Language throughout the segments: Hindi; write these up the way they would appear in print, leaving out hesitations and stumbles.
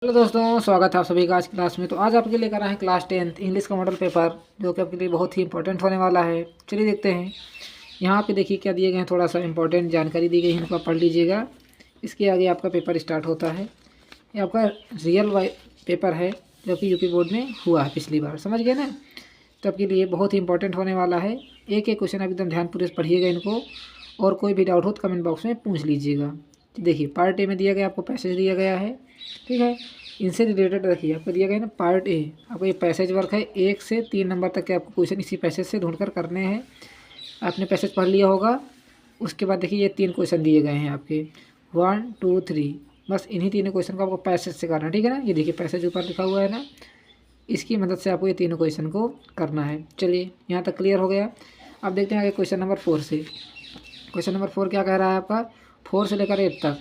हेलो दोस्तों, स्वागत है आप सभी का आज क्लास में। तो आज आपके लिए कर रहे हैं क्लास 10th इंग्लिश का मॉडल पेपर, जो कि आपके लिए बहुत ही इंपॉर्टेंट होने वाला है। चलिए देखते हैं। यहाँ पे देखिए क्या दिए गए हैं, थोड़ा सा इंपॉर्टेंट जानकारी दी गई है, इनको आप पढ़ लीजिएगा। इसके आगे आपका पेपर स्टार्ट होता है। ये आपका रियल पेपर है, जो कि यूपी बोर्ड में हुआ है पिछली बार, समझ गए ना। तो आपके लिए बहुत ही इंपॉर्टेंट होने वाला है। एक एक क्वेश्चन आप एकदम ध्यानपूर्वक पढ़िएगा इनको, और कोई भी डाउट हो तो कमेंट बॉक्स में पूछ लीजिएगा। देखिए पार्ट ए में दिया गया, आपको पैसेज दिया गया है, ठीक है। इनसे रिलेटेड रखिए, आपको दिया गया है ना पार्ट ए, आपको ये पैसेज वर्क है। 1 से 3 नंबर तक के आपको क्वेश्चन इसी पैसेज से ढूंढकर करने हैं। आपने पैसेज पढ़ लिया होगा। उसके बाद देखिए ये 3 क्वेश्चन दिए गए हैं आपके, 1 2 3। बस इन्हीं तीनों क्वेश्चन को आपको पैसेज से करना है, ठीक है ना। ये देखिए पैसेज ऊपर लिखा हुआ है ना, इसकी मदद से आपको ये तीनों क्वेश्चन को करना है। चलिए यहाँ तक क्लियर हो गया। अब देखते हैं आगे क्वेश्चन नंबर 4 से। क्वेश्चन नंबर 4 क्या कह रहा है आपका, 4 से लेकर 8 तक।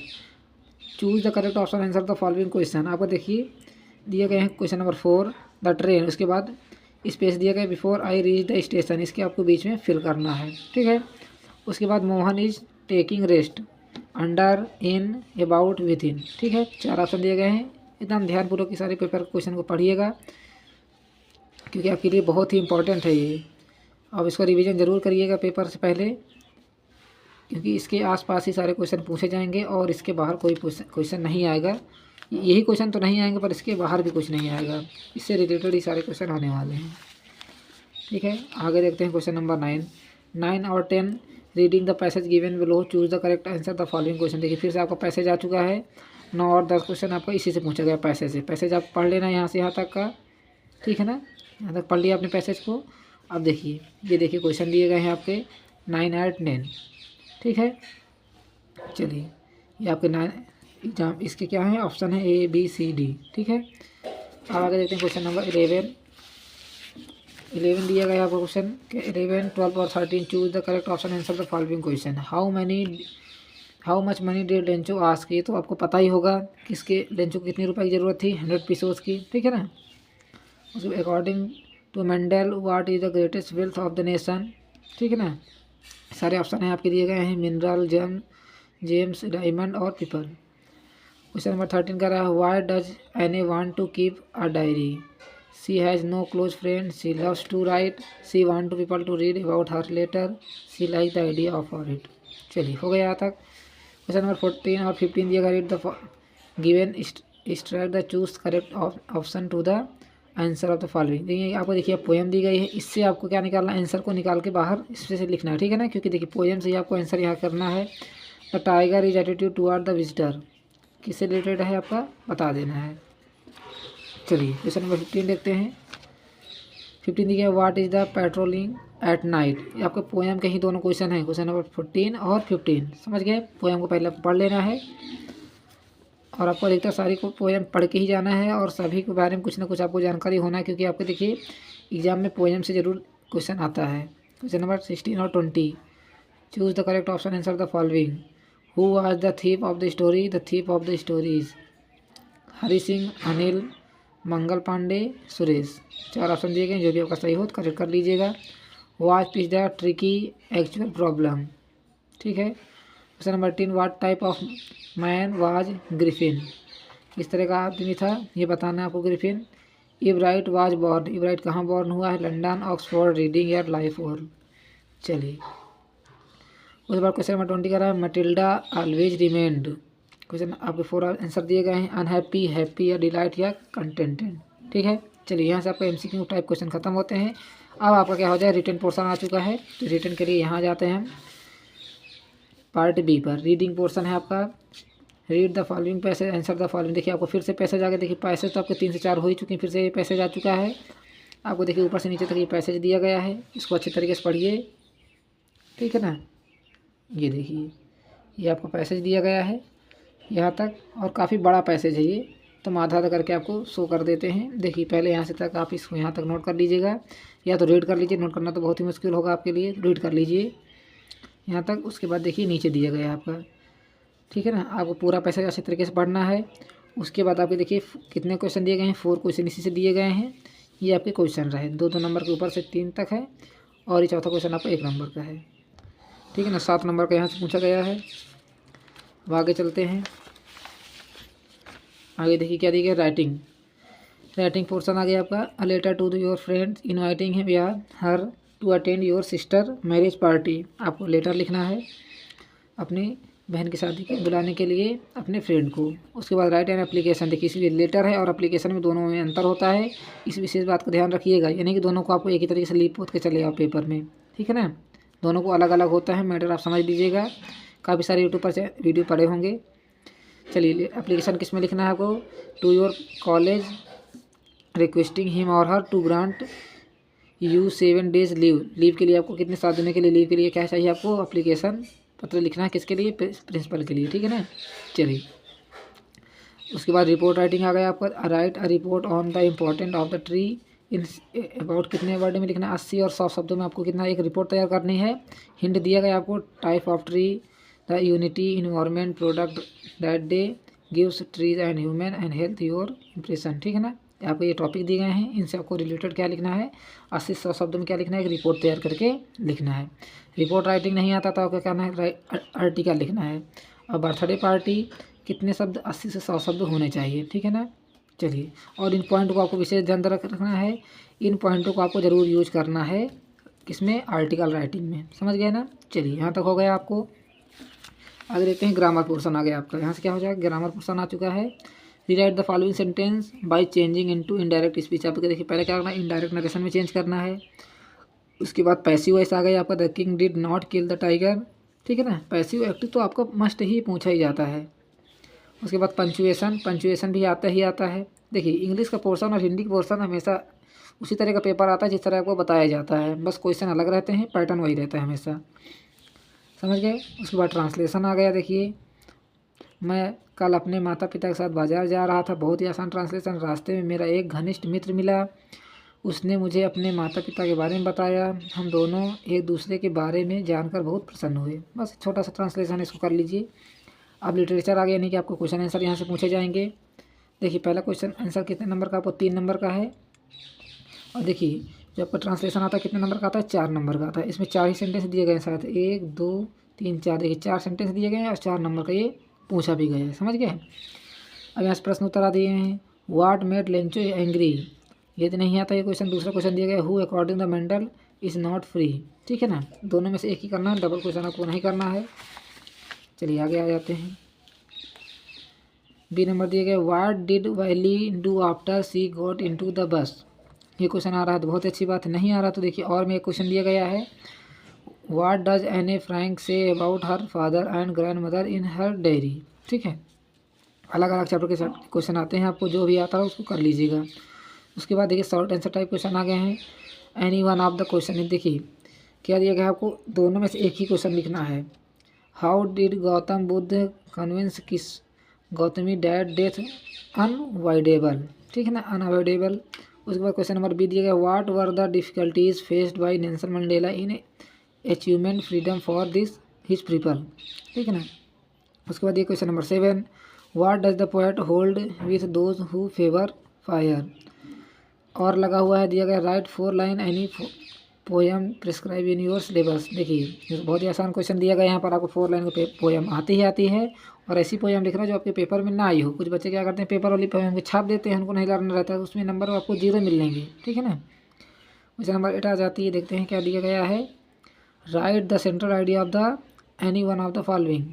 Choose the correct option, answer the following question. आपको देखिए दिए गए हैं क्वेश्चन नंबर 4 द ट्रेन, उसके बाद स्पेस दिया गया before I reach the station, इसके आपको बीच में फिल करना है, ठीक है। उसके बाद Mohan is taking rest, under, in, about, with इन, ठीक है। 4 ऑप्शन दिए गए हैं। एकदम ध्यानपूर्वक सारे पेपर क्वेश्चन को पढ़िएगा, क्योंकि आपके लिए बहुत ही इंपॉर्टेंट है ये। अब इसको रिवीजन ज़रूर करिएगा पेपर से पहले, क्योंकि इसके आसपास ही सारे क्वेश्चन पूछे जाएंगे और इसके बाहर कोई क्वेश्चन नहीं आएगा। यही क्वेश्चन तो नहीं आएंगे, पर इसके बाहर भी कुछ नहीं आएगा। इससे रिलेटेड ही सारे क्वेश्चन आने वाले हैं, ठीक है। आगे देखते हैं क्वेश्चन नंबर 9 और 10। Reading the passage given below, choose the correct answer the following question. देखिए फिर से आपका पैसेज आ चुका है। 9 और 10 क्वेश्चन आपका इसी से पूछा गया, पैसेज से। पैसेज आप पढ़ लेना यहाँ से यहाँ तक का, ठीक है ना। यहाँ तक पढ़ लिया आपने पैसेज को। अब देखिए ये देखिए क्वेश्चन दिए गए हैं आपके 9 और 10, ठीक है। चलिए ये आपके 9 एग्जाम, इसके क्या है ऑप्शन है A B C D, ठीक है। अब आगे देखते हैं क्वेश्चन नंबर 11 दिया गया आपको क्वेश्चन के 11 12 और 13। Choose the correct option, answer the following question. How much money did Lencho ask, ये तो आपको पता ही होगा किसके लेंचो को कितने रुपए की ज़रूरत थी, 100 पीसोस की, ठीक है ना। उसके according to Mendel what is the greatest wealth of the nation, ठीक है ना। सारे ऑप्शन हैं आपके दिए गए हैं, मिनरल, जेम्स, डायमंड और पीपल। क्वेश्चन नंबर 13 का रहा है why does Annie want to keep a diary, she has no close friend, she loves to write, she want to people to read about her letter, she like the idea of her it. चलिए हो गया यहाँ तक। क्वेश्चन नंबर 14 और 15 दिया गया, read the given extract the choose correct option to the answer of the following. देखिए आपको देखिए पोएम दी गई है, इससे आपको क्या निकालना है, आंसर को निकाल के बाहर इसमें से लिखना है, ठीक है ना। क्योंकि देखिए पोएम से ही आपको आंसर यहाँ करना है। The tiger is attitude toward the visitor, किससे रिलेटेड है आपका बता देना है। चलिए क्वेश्चन नंबर 15 देखते हैं। 15 दिया what is the patrolling at night, ये आपके पोएम के ही दोनों क्वेश्चन हैं, क्वेश्चन नंबर 14 और 15, समझ गए। पोएम को पहले पढ़ लेना है, और आपको अधिकतर सारी को पोएम पढ़ के ही जाना है, और सभी के बारे में कुछ ना कुछ आपको जानकारी होना है, क्योंकि आपको देखिए एग्जाम में पोएम से ज़रूर क्वेश्चन आता है। क्वेश्चन नंबर 16 और 20। Choose the correct option, answer the following. Who was the thief of the story, the thief of the story is Hari Singh, Anil, Mangal Pandey, Suresh. 4 option दिए गए, जो भी आपका सही हो तो करेक्ट कर लीजिएगा। What is the tricky actual problem, ठीक है। Question number 18 what type of man was Griffin, किस तरह का आदमी था ये बताना है आपको Griffin. Ebright was born, Ebright कहाँ बॉर्न हुआ है, लंदन, ऑक्सफोर्ड, रीडिंग या लाइफ और। चलिए उसके बाद क्वेश्चन नंबर 20 का रहा है मटिल्डा ऑलवेज रिमेंड। क्वेश्चन आपके 4 आंसर दिए गए हैं, अनहैप्पी, हैप्पी या डिलाइट या कंटेंटेड, ठीक है। चलिए यहाँ से आपका MCQ टाइप क्वेश्चन खत्म होते हैं। अब आपका क्या हो जाए, रिटन पोर्सन आ चुका है। तो रिटन के लिए यहाँ जाते हैं पार्ट B पर। रीडिंग पोर्सन है आपका, read the following passage, answer the following. देखिए आपको फिर से पैसेज आ गया। देखिए पैसेज तो आपके 3 से 4 हो ही चुके हैं, फिर से ये पैसेज आ चुका है आपको। देखिए ऊपर से नीचे तक ये पैसेज दिया गया है, इसको अच्छे तरीके से पढ़िए, ठीक है ना। ये देखिए ये आपको पैसेज दिया गया है यहाँ तक, और काफ़ी बड़ा पैसेज है ये, तो हम आधा आधा करके आपको शो कर देते हैं। देखिए पहले यहाँ से तक आप इसको यहाँ तक नोट कर लीजिएगा, या तो रीड कर लीजिए, नोट करना तो बहुत ही मुश्किल होगा आपके लिए, रीड कर लीजिए यहाँ तक। उसके बाद देखिए नीचे दिया गया है आपका, ठीक है ना। आपको पूरा पैसेज अच्छे तरीके से पढ़ना है। उसके बाद आपके देखिए कितने क्वेश्चन दिए गए हैं, 4 क्वेश्चन इसी से दिए गए हैं। ये आपके क्वेश्चन रहे 2-2 नंबर के ऊपर से 3 तक है, और ये चौथा क्वेश्चन आपका 1 नंबर का है, ठीक है ना। 7 नंबर का यहाँ से पूछा गया है। अब आगे चलते हैं। आगे देखिए क्या दी गया, राइटिंग। राइटिंग पोर्शन आ गया आपका, a letter to your friends inviting him या her to attend your sister marriage party. आपको लेटर लिखना है अपनी बहन की शादी के बुलाने के लिए अपने फ्रेंड को। उसके बाद राइट एन एप्लीकेशन। देखिए इसलिए लेटर है और एप्लीकेशन में दोनों में अंतर होता है, इस विशेष बात का ध्यान रखिएगा। यानी कि दोनों को आपको एक ही तरीके से लीप पोत के चलेगा पेपर में, ठीक है ना। दोनों को अलग अलग होता है, मैटर आप समझ लीजिएगा। काफ़ी सारे यूट्यूब पर वीडियो पड़े होंगे। चलिए एप्लीकेशन किस में लिखना है आपको, to your college requesting him और her to grant you 7 days leave के लिए आपको कितने 7 दिन के लिए लीव के लिए क्या चाहिए आपको, एप्लीकेशन पत्र लिखना है। किसके लिए, प्रिंसिपल के लिए, ठीक है ना। चलिए उसके बाद रिपोर्ट राइटिंग आ गया आपका, right a report on the important of the tree in about कितने वर्ड में लिखना है, 80 और 100 शब्दों में आपको कितना एक रिपोर्ट तैयार करनी है। हिंट दिया गया आपको, type of tree, the unity environment product that day gives trees and human and health your impression, ठीक है ना। आपको ये टॉपिक दिए गए हैं, इनसे आपको रिलेटेड क्या लिखना है, 80-100 शब्दों में क्या लिखना है, एक रिपोर्ट तैयार करके लिखना है। रिपोर्ट राइटिंग नहीं आता तो आपको क्या करना है, आर्टिकल लिखना है। और बर्थडे पार्टी कितने शब्द, 80 से 100 शब्द होने चाहिए, ठीक है ना। चलिए और इन पॉइंट को आपको विशेष ध्यान रखना है, इन पॉइंटों को आपको ज़रूर यूज करना है किसमें, आर्टिकल राइटिंग में, समझ गए ना। चलिए यहाँ तक हो गया आपको। आगे देखते हैं ग्रामर पोर्शन आ गया आपका। यहाँ से क्या हो जाएगा, ग्रामर पोर्शन आ चुका है। Rewrite the following sentence by changing into indirect speech. आपको देखिए पहले क्या करना है, इनडायरेक्ट नरेशन में चेंज करना है। उसके बाद पैसिव वॉइस आ गया आपका, the king did not kill the tiger, ठीक है ना। पैसिव एक्टिव तो आपका मस्ट ही पूछा ही जाता है। उसके बाद पंचुएशन भी आता ही आता है। देखिए इंग्लिश का पोर्शन और हिंदी का पोर्शन हमेशा उसी तरह का पेपर आता है जिस तरह आपको बताया जाता है, बस क्वेश्चन अलग रहते हैं, पैटर्न वही रहता है हमेशा, समझ गए। उसके बाद ट्रांसलेशन आ गया। देखिए मैं कल अपने माता पिता के साथ बाजार जा रहा था, बहुत ही आसान ट्रांसलेशन। रास्ते में मेरा एक घनिष्ठ मित्र मिला, उसने मुझे अपने माता पिता के बारे में बताया, हम दोनों एक दूसरे के बारे में जानकर बहुत प्रसन्न हुए। बस छोटा सा ट्रांसलेशन इसको कर लीजिए। अब लिटरेचर आ गया, यानी कि आपको क्वेश्चन आंसर यहाँ से पूछे जाएंगे। देखिए पहला क्वेश्चन आंसर कितने नंबर का, आपको 3 नंबर का है। और देखिए जो आपका ट्रांसलेशन आता है कितने नंबर का आता है, 4 नंबर का आता है। इसमें 4 ही सेंटेंस दिए गए हैं शायद, 1 2 3 4, देखिए 4 सेंटेंस दिए गए हैं और 4 नंबर का ये पूछा भी गया है, समझ गए। अब यहाँ से प्रश्न उत्तर आ दिए हैं। व्हाट मेड लेंचो एंग्री, ये तो नहीं आता ये क्वेश्चन। दूसरा क्वेश्चन दिया गया, who according the Mendel is not free, ठीक है ना। दोनों में से एक ही करना है, डबल क्वेश्चन आपको नहीं करना है। चलिए आगे आ जाते हैं। बी नंबर दिया गया, what did Valli do after she got into the bus. ये क्वेश्चन आ रहा है तो बहुत अच्छी बात है, नहीं आ रहा तो देखिए और में एक क्वेश्चन दिया गया है, व्हाट डज एने Frank say about her father and grand mother in her diary, ठीक है। अलग अलग चैप्टर के क्वेश्चन आते हैं, आपको जो भी आता है उसको कर लीजिएगा। उसके बाद देखिए शॉर्ट आंसर टाइप क्वेश्चन आ गए हैं। Any one of the question, देखिए क्या दिया गया है आपको, दोनों में से एक ही क्वेश्चन लिखना है। How did Gautam Buddha convince किस गौतमी डैड डेथ अनअवॉइडेबल, ठीक है ना, अनअवॉइडेबल। उसके बाद क्वेश्चन नंबर बी दिया गया, what were the difficulties faced by Nelson Mandela in achievement freedom for this his people, ठीक है ना। उसके बाद ये question number 7, what does the poet hold with those who favour fire. और लगा हुआ है दिया गया, right 4 line any poem prescribe in your syllabus. देखिए बहुत ही आसान क्वेश्चन दिया गया है यहाँ पर, आपको 4 लाइन को पोएम आती है और ऐसी पोएम लिखना जो आपके पेपर में ना आई हो। कुछ बच्चे क्या करते हैं, पेपर वाली पोएम को छाप देते हैं, उनको नहीं लर्न रहता है, उसमें नंबर आपको 0 मिलेंगे, ठीक है ना। क्वेश्चन नंबर 8 आ जाती है, देखते हैं क्या दिया गया है, right the central idea of the any one of the following.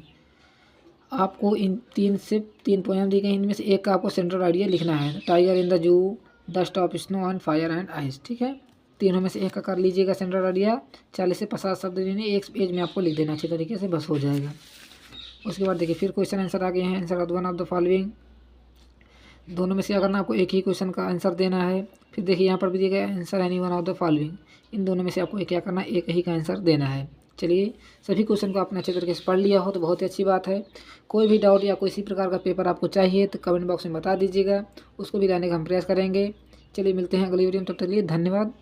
आपको इन 3 पोएम दी गई, इनमें से एक का आपको सेंट्रल आइडिया लिखना है। Tiger in the zoo, the stop snow on fire and ice, ठीक है। तीनों में से एक का कर लीजिएगा सेंट्रल आइडिया। 40 से 50 शब्द एक पेज में आपको लिख देना अच्छी तरीके से, बस हो जाएगा। उसके बाद देखिए फिर क्वेश्चन आंसर आ गए हैं, answer of one of the following. दोनों में से अगर ना आपको एक ही क्वेश्चन का आंसर देना है। फिर देखिए यहाँ पर भी दिया गया answer any one of the following. इन दोनों में से आपको क्या करना है, एक ही का आंसर देना है। चलिए सभी क्वेश्चन को आपने अच्छे तरीके से पढ़ लिया हो तो बहुत ही अच्छी बात है। कोई भी डाउट या कोई इसी प्रकार का पेपर आपको चाहिए तो कमेंट बॉक्स में बता दीजिएगा, उसको भी लाने का हम प्रयास करेंगे। चलिए मिलते हैं अगली वीडियो में, तब तक के लिए धन्यवाद।